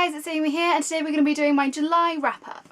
guys, it's Amy here, and today we're going to be doing my July wrap-up.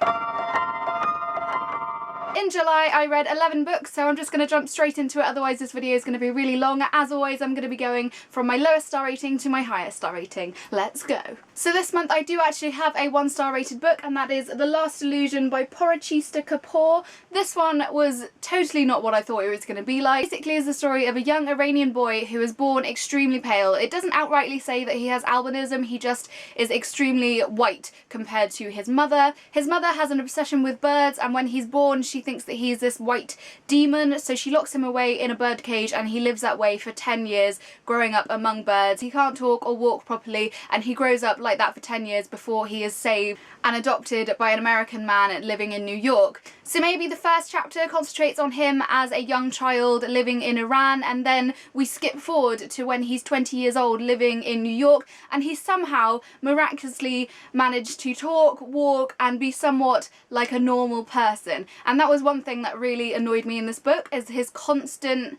In July I read 11 books, so I'm just going to jump straight into it, otherwise this video is going to be really long. As always, I'm going to be going from my lowest star rating to my highest star rating. Let's go. So this month I do actually have a 1-star rated book, and that is The Last Illusion by Porochista Kharpour. This one was totally not what I thought it was going to be like. Basically is the story of a young Iranian boy who is born extremely pale. It doesn't outrightly say that he has albinism, he just is extremely white compared to his mother. His mother has an obsession with birds, and when he's born she thinks that he's this white demon, so she locks him away in a bird cage and he lives that way for 10 years growing up among birds. He can't talk or walk properly, and he grows up like that for 10 years before he is saved and adopted by an American man living in New York. So maybe the first chapter concentrates on him as a young child living in Iran, and then we skip forward to when he's 20 years old living in New York, and he somehow miraculously managed to talk, walk and be somewhat like a normal person. And that was one thing that really annoyed me in this book, is his constant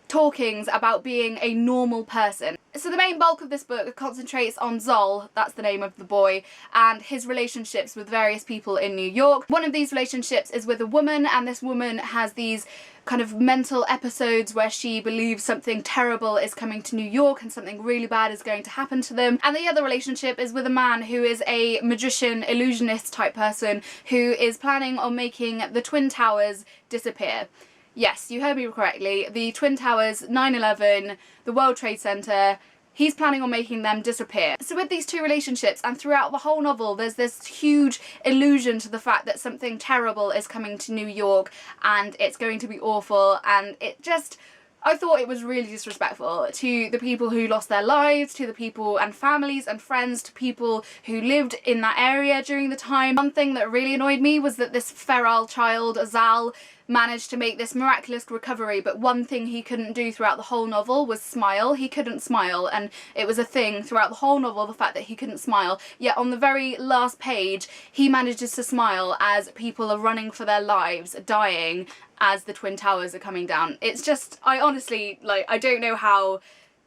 talkings about being a normal person. So the main bulk of this book concentrates on Zol, that's the name of the boy, and his relationships with various people in New York. One of these relationships is with a woman, and this woman has these kind of mental episodes where she believes something terrible is coming to New York and something really bad is going to happen to them. And the other relationship is with a man who is a magician, illusionist type person who is planning on making the Twin Towers disappear. Yes, you heard me correctly. The Twin Towers, 9/11, the World Trade Center, he's planning on making them disappear. So with these two relationships, and throughout the whole novel, there's this huge illusion to the fact that something terrible is coming to New York and it's going to be awful, and it just, I thought it was really disrespectful to the people who lost their lives, to the people and families and friends, to people who lived in that area during the time. One thing that really annoyed me was that this feral child, Zal, managed to make this miraculous recovery, but one thing he couldn't do throughout the whole novel was smile. He couldn't smile, and it was a thing throughout the whole novel, the fact that he couldn't smile. Yet on the very last page he manages to smile as people are running for their lives, dying as the Twin Towers are coming down. It's just, I honestly, like, I don't know how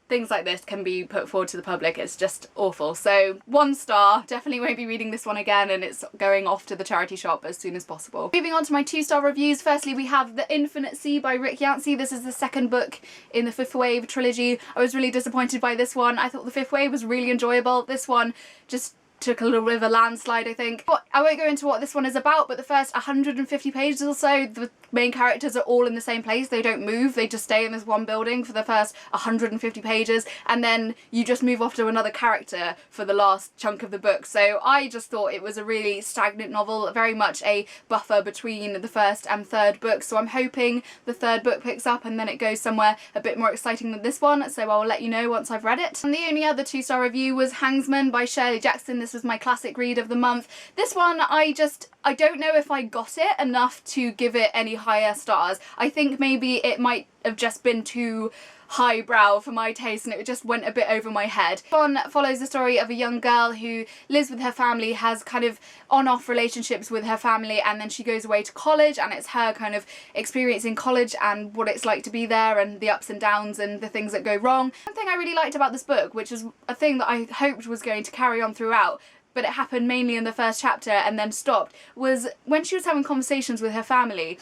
things like this can be put forward to the public. It's just awful. So 1 star, definitely won't be reading this one again, and it's going off to the charity shop as soon as possible. Moving on to my 2-star reviews. Firstly, we have The Infinite Sea by Yancey. This is the second book in the Fifth Wave trilogy. I was really disappointed by this one. I thought the Fifth Wave was really enjoyable. This one just took a little bit of a landslide, I think. I won't go into what this one is about, but the first 150 pages or so, the main characters are all in the same place. They don't move, they just stay in this one building for the first 150 pages, and then you just move off to another character for the last chunk of the book. So I just thought it was a really stagnant novel, very much a buffer between the first and third book. So I'm hoping the third book picks up and then it goes somewhere a bit more exciting than this one, so I'll let you know once I've read it. And the only other 2-star review was Hangsaman by Shirley. This was my classic read of the month. This one, I don't know if I got it enough to give it any higher stars. I think maybe it might have just been too highbrow for my taste, and it just went a bit over my head. This one follows the story of a young girl who lives with her family, has kind of on-off relationships with her family, and then she goes away to college, and it's her kind of experience in college and what it's like to be there, and the ups and downs and the things that go wrong. One thing I really liked about this book, which is a thing that I hoped was going to carry on throughout, but it happened mainly in the first chapter and then stopped, was when she was having conversations with her family,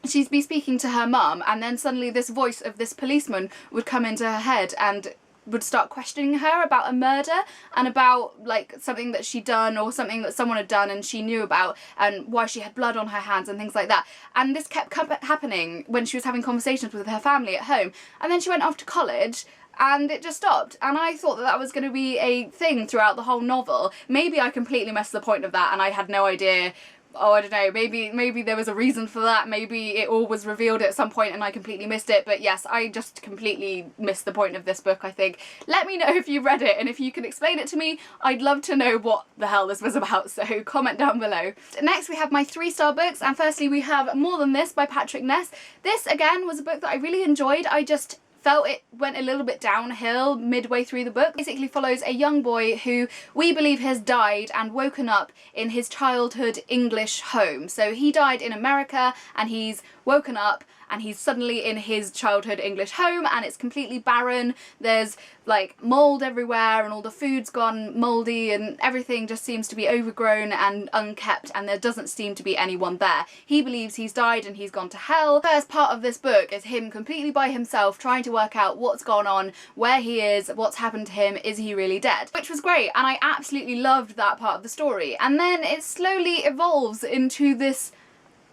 she'd be speaking to her mum, and then suddenly this voice of this policeman would come into her head and would start questioning her about a murder and about like something that she'd done or something that someone had done and she knew about, and why she had blood on her hands and things like that. And this kept happening when she was having conversations with her family at home, and then she went off to college and it just stopped. And I thought that that was going to be a thing throughout the whole novel. Maybe I completely missed the point of that and I had no idea. Oh, I don't know, maybe there was a reason for that, maybe it all was revealed at some point and I completely missed it, but yes, I just completely missed the point of this book, I think. Let me know if you read it, and if you can explain it to me, I'd love to know what the hell this was about, so comment down below. Next we have my 3-star books, and firstly we have More Than This by Ness. This again was a book that I really enjoyed. I just felt it went a little bit downhill midway through the book. It basically follows a young boy who we believe has died and woken up in his childhood English home. So he died in America and he's woken up and he's suddenly in his childhood English home and it's completely barren. There's like mold everywhere and all the food's gone mouldy and everything just seems to be overgrown and unkept, and there doesn't seem to be anyone there. He believes he's died and he's gone to hell. The first part of this book is him completely by himself trying to work out what's gone on, where he is, what's happened to him, is he really dead? Which was great, and I absolutely loved that part of the story. And then it slowly evolves into this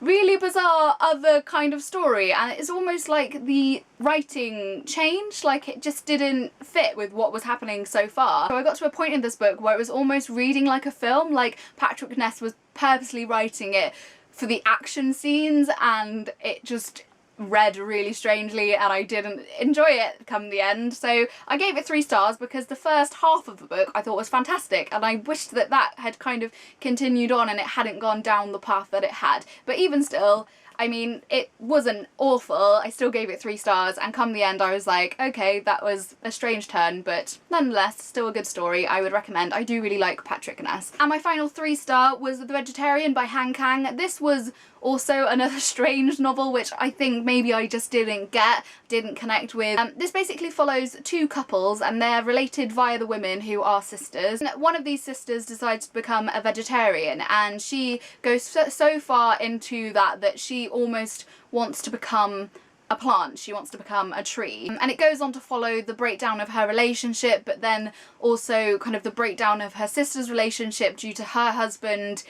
really bizarre other kind of story, and it's almost like the writing changed, like it just didn't fit with what was happening so far. So I got to a point in this book where it was almost reading like a film, like Patrick Ness was purposely writing it for the action scenes, and it just read really strangely and I didn't enjoy it come the end. So I gave it 3 stars because the first half of the book I thought was fantastic, and I wished that that had kind of continued on and it hadn't gone down the path that it had. But even still, I mean, it wasn't awful. I still gave it 3 stars, and come the end I was like, okay, that was a strange turn, but nonetheless still a good story. I would recommend. I do really like Patrick Ness. And my final 3 star was The Vegetarian by Kang. This was also another strange novel which I think maybe I just didn't connect with. This basically follows 2 couples and they're related via the women who are sisters. And one of these sisters decides to become a vegetarian, and she goes so far into that she almost wants to become a plant. She wants to become a tree. And it goes on to follow the breakdown of her relationship, but then also kind of the breakdown of her sister's relationship due to her husband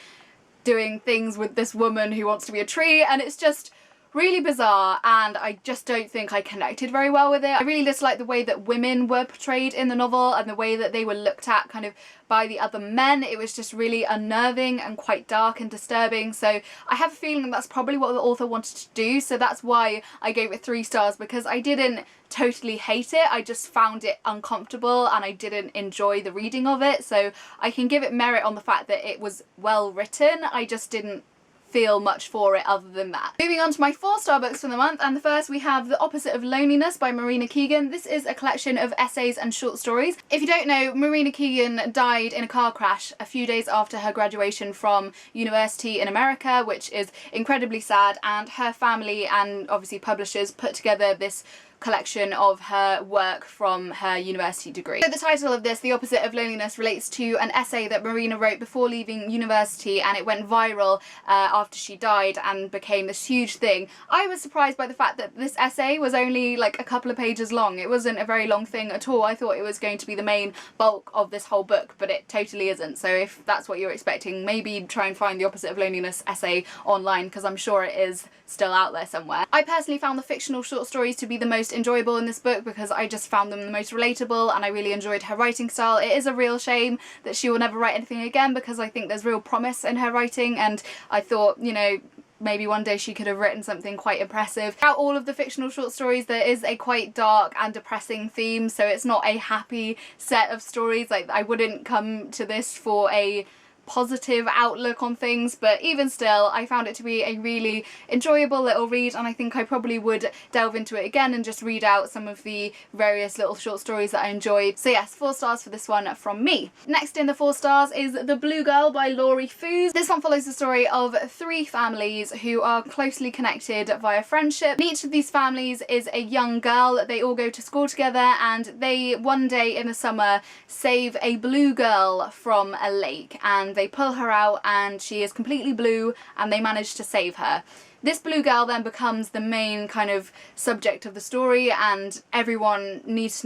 doing things with this woman who wants to be a tree, and it's just really bizarre, and I just don't think I connected very well with it. I really disliked the way that women were portrayed in the novel and the way that they were looked at kind of by the other men. It was just really unnerving and quite dark and disturbing, so I have a feeling that's probably what the author wanted to do, so that's why I gave it 3 stars, because I didn't totally hate it, I just found it uncomfortable and I didn't enjoy the reading of it. So I can give it merit on the fact that it was well written, I just didn't feel much for it other than that. Moving on to my 4-star books for the month, and the first we have The Opposite of Loneliness by Marina Keegan. This is a collection of essays and short stories. If you don't know, Marina Keegan died in a car crash a few days after her graduation from university in America, which is incredibly sad, and her family and obviously publishers put together this collection of her work from her university degree. So the title of this, The Opposite of Loneliness, relates to an essay that Marina wrote before leaving university, and it went viral after she died and became this huge thing. I was surprised by the fact that this essay was only like a couple of pages long. It wasn't a very long thing at all. I thought it was going to be the main bulk of this whole book, but it totally isn't. So if that's what you're expecting, maybe try and find The Opposite of Loneliness essay online, because I'm sure it is still out there somewhere. I personally found the fictional short stories to be the most enjoyable in this book because I just found them the most relatable, and I really enjoyed her writing style. It is a real shame that she will never write anything again, because I think there's real promise in her writing, and I thought, you know, maybe one day she could have written something quite impressive. Throughout all of the fictional short stories there is a quite dark and depressing theme, so it's not a happy set of stories. Like, I wouldn't come to this for a positive outlook on things, but even still I found it to be a really enjoyable little read, and I think I probably would delve into it again and just read out some of the various little short stories that I enjoyed. So yes, 4 stars for this one from me. Next in the 4 stars is The Blue Girl by Laurie Foos. This one follows the story of 3 families who are closely connected via friendship. And each of these families is a young girl. They all go to school together, and they one day in the summer save a blue girl from a lake, and they pull her out and she is completely blue, and they manage to save her. This blue girl then becomes the main kind of subject of the story, and everyone wants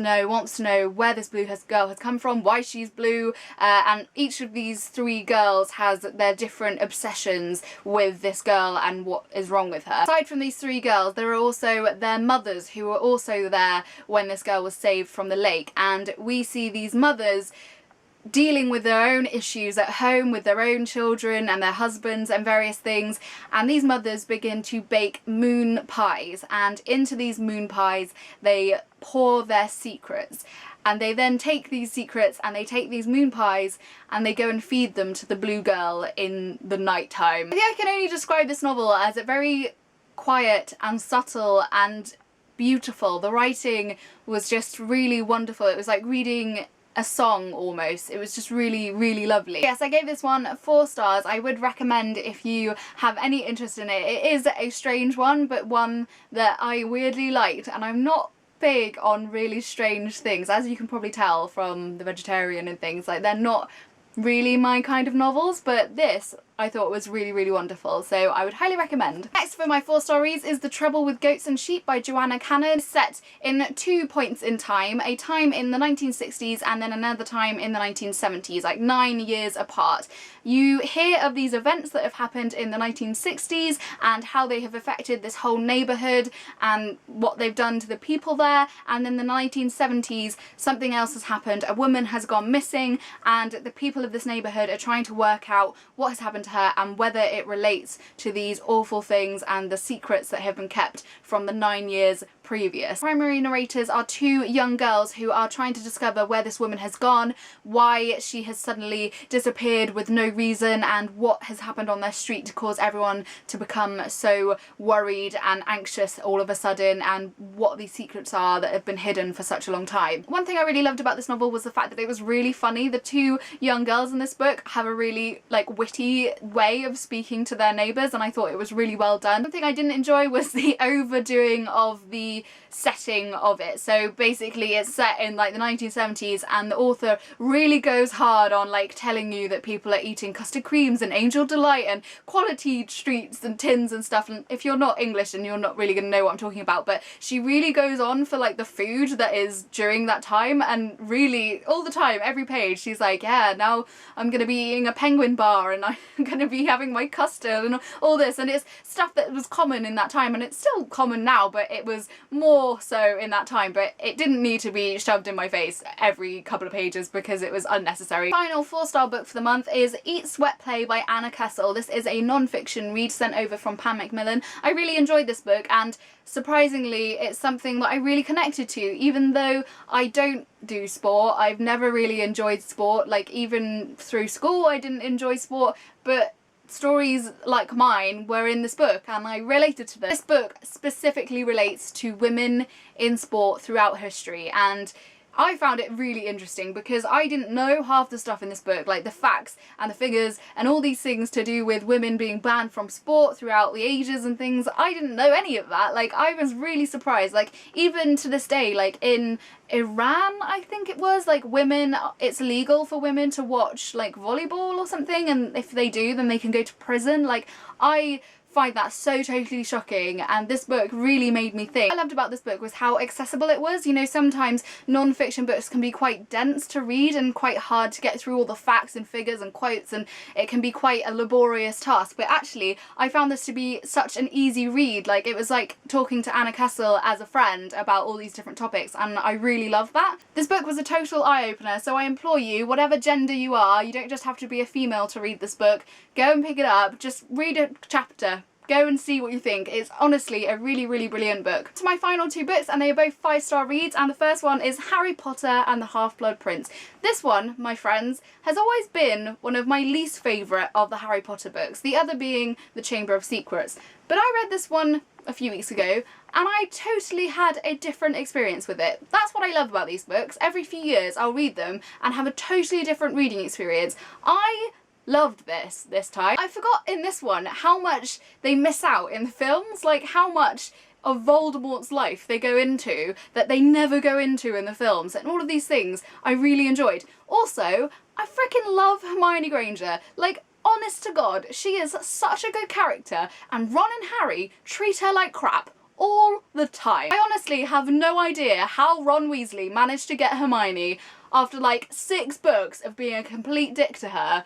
to know where this girl has come from, why she's blue, and each of these 3 girls has their different obsessions with this girl and what is wrong with her. Aside from these 3 girls, there are also their mothers who were also there when this girl was saved from the lake, and we see these mothers dealing with their own issues at home with their own children and their husbands and various things, and these mothers begin to bake moon pies, and into these moon pies they pour their secrets, and they then take these secrets and they take these moon pies and they go and feed them to the blue girl in the night time. I think I can only describe this novel as a very quiet and subtle and beautiful. The writing was just really wonderful. It was like reading a song almost. It was just really, really lovely. Yes, I gave this one 4 stars. I would recommend if you have any interest in it. It is a strange one, but one that I weirdly liked, and I'm not big on really strange things, as you can probably tell from The Vegetarian and things. Like, they're not really my kind of novels, but this I thought was really, really wonderful, so I would highly recommend. Next for my 4-star reads is The Trouble with Goats and Sheep by Joanna. Set in 2 points in time, a time in the 1960s and then another time in the 1970s, like 9 years apart. You hear of these events that have happened in the 1960s and how they have affected this whole neighbourhood and what they've done to the people there, and in the 1970s something else has happened. A woman has gone missing and the people of this neighbourhood are trying to work out what has happened to her and whether it relates to these awful things and the secrets that have been kept from the 9 years previous. Primary narrators are 2 young girls who are trying to discover where this woman has gone, why she has suddenly disappeared with no reason, and what has happened on their street to cause everyone to become so worried and anxious all of a sudden, and what these secrets are that have been hidden for such a long time. One thing I really loved about this novel was the fact that it was really funny. The 2 young girls in this book have a really witty way of speaking to their neighbours, and I thought it was really well done. One thing I didn't enjoy was the overdoing of the setting of it. So basically it's set in like the 1970s, and the author really goes hard on telling you that people are eating custard creams and Angel Delight and quality streets and tins and stuff, and if you're not English and you're not really gonna know what I'm talking about, but she really goes on for the food that is during that time, and really all the time, every page, she's like, yeah, now I'm gonna be eating a penguin bar and I'm gonna be having my custard and all this, and it's stuff that was common in that time, and it's still common now, but it was more so in that time, but it didn't need to be shoved in my face every couple of pages because it was unnecessary. Final 4-star book for the month is Eat, Sweat, Play by Anna Kessel. This is a non-fiction read sent over from Pam Macmillan. I really enjoyed this book, and surprisingly it's something that I really connected to. Even though I don't do sport, I've never really enjoyed sport, even through school I didn't enjoy sport, but stories like mine were in this book and I related to them. This book specifically relates to women in sport throughout history, and I found it really interesting because I didn't know half the stuff in this book, like the facts and the figures and all these things to do with women being banned from sport throughout the ages and things. I didn't know any of that. I was really surprised. Even to this day, in Iran, I think it was, women, it's illegal for women to watch volleyball or something, and if they do then they can go to prison. I find that so totally shocking, and this book really made me think. What I loved about this book was how accessible it was. You know, sometimes non-fiction books can be quite dense to read and quite hard to get through all the facts and figures and quotes, and it can be quite a laborious task, but actually I found this to be such an easy read. It was like talking to Anna Kessel as a friend about all these different topics, and I really loved that. This book was a total eye-opener, so I implore you, whatever gender you are, you don't just have to be a female to read this book. Go and pick it up, just read a chapter. Go and see what you think. It's honestly a really, really brilliant book. To my final 2 books, and they are both 5-star reads, and the first one is Harry Potter and the Half-Blood Prince. This one, my friends, has always been one of my least favourite of the Harry Potter books, the other being The Chamber of Secrets. But I read this one a few weeks ago and I totally had a different experience with it. That's what I love about these books. Every few years I'll read them and have a totally different reading experience. I loved this time. I forgot in this one how much they miss out in the films, how much of Voldemort's life they go into that they never go into in the films, and all of these things I really enjoyed. Also, I freaking love Hermione Granger. Honest to God, she is such a good character, and Ron and Harry treat her like crap all the time. I honestly have no idea how Ron Weasley managed to get Hermione after 6 books of being a complete dick to her.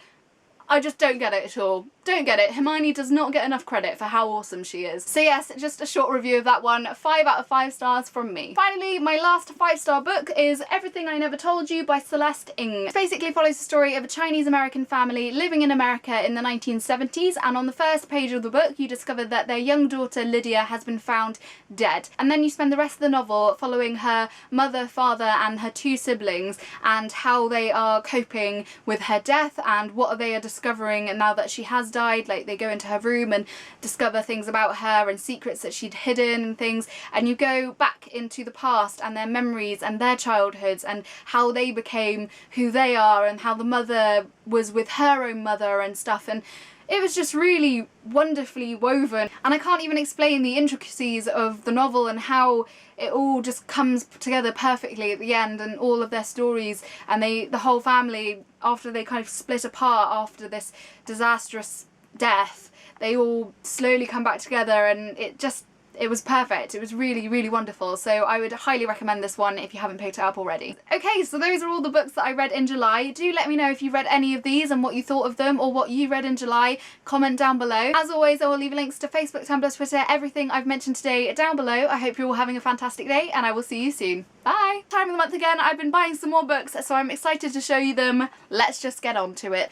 I just don't get it at all. Don't get it. Hermione does not get enough credit for how awesome she is. So yes, just a short review of that one. 5 out of 5 stars from me. Finally, my last 5-star book is Everything I Never Told You by Celeste Ng. It basically follows the story of a Chinese-American family living in America in the 1970s, and on the first page of the book you discover that their young daughter Lydia has been found dead. And then you spend the rest of the novel following her mother, father and her 2 siblings and how they are coping with her death and what they are discovering now that she has died. They go into her room and discover things about her and secrets that she'd hidden and things, and you go back back into the past and their memories and their childhoods and how they became who they are and how the mother was with her own mother and stuff, and it was just really wonderfully woven. And I can't even explain the intricacies of the novel and how it all just comes together perfectly at the end, and all of their stories, and the whole family, after they kind of split apart after this disastrous death, they all slowly come back together, and it was perfect. It was really, really wonderful. So I would highly recommend this one if you haven't picked it up already. Okay, so those are all the books that I read in July. Do let me know if you read any of these and what you thought of them, or what you read in July. Comment down below. As always, I will leave links to Facebook, Tumblr, Twitter, everything I've mentioned today down below. I hope you're all having a fantastic day, and I will see you soon. Bye! Time of the month again. I've been buying some more books, so I'm excited to show you them. Let's just get on to it.